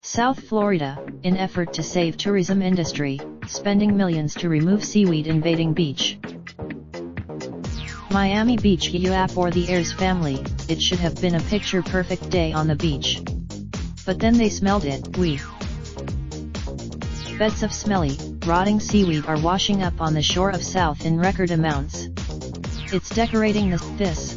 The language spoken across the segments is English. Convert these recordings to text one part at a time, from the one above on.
South Florida, in effort to save tourism industry, spending millions to remove seaweed invading beach. Miami Beach. Yeah, for the Ayers family, it should have been a picture-perfect day on the beach. But then they smelled it. Beds of smelly, rotting seaweed are washing up on the shore of South in record amounts. It's decorating this.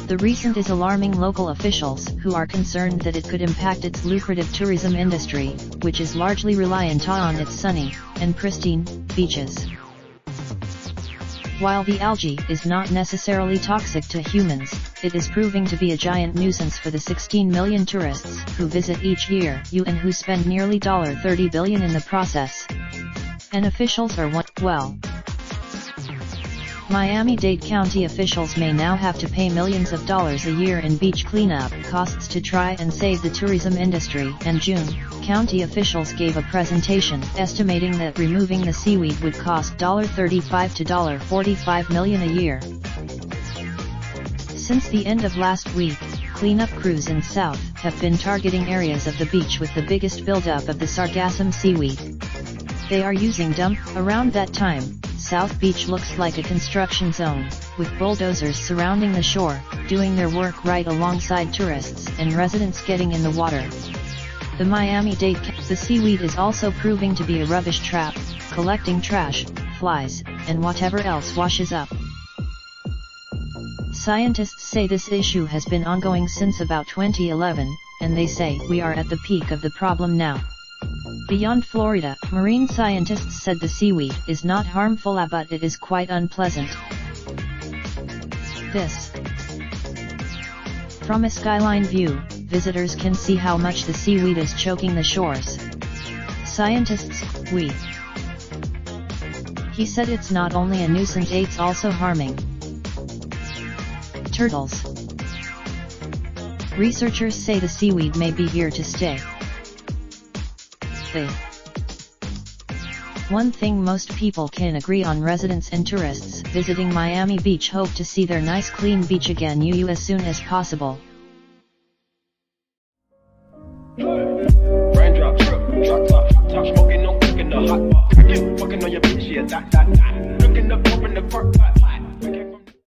The recent is alarming local officials, who are concerned that it could impact its lucrative tourism industry, which is largely reliant on its sunny and pristine beaches. While the algae is not necessarily toxic to humans, it is proving to be a giant nuisance for the 16 million tourists who visit each year and who spend nearly $30 billion in the process. And officials are Miami-Dade County officials may now have to pay millions of dollars a year in beach cleanup costs to try and save the tourism industry. In June, county officials gave a presentation estimating that removing the seaweed would cost $35 to $45 million a year. Since the end of last week, cleanup crews in South have been targeting areas of the beach with the biggest buildup of the sargassum seaweed. They are using dump. Around that time, South Beach looks like a construction zone, with bulldozers surrounding the shore, doing their work right alongside tourists and residents getting in the water. The Miami-Dade. The seaweed is also proving to be a rubbish trap, collecting trash, flies, and whatever else washes up. Scientists say this issue has been ongoing since about 2011, and they say we are at the peak of the problem now. Beyond Florida, marine scientists said the seaweed is not harmful, but it is quite unpleasant. This. From a skyline view, visitors can see how much the seaweed is choking the shores. Scientists, He said it's not only a nuisance, it's also harming turtles. Researchers say the seaweed may be here to stay. One thing most people can agree on: residents and tourists visiting Miami Beach hope to see their nice clean beach again as soon as possible. Raindrop, drop top smoking, no cooking the hot pot. Fucking on your bitch, yeah, that. Looking up, open the park.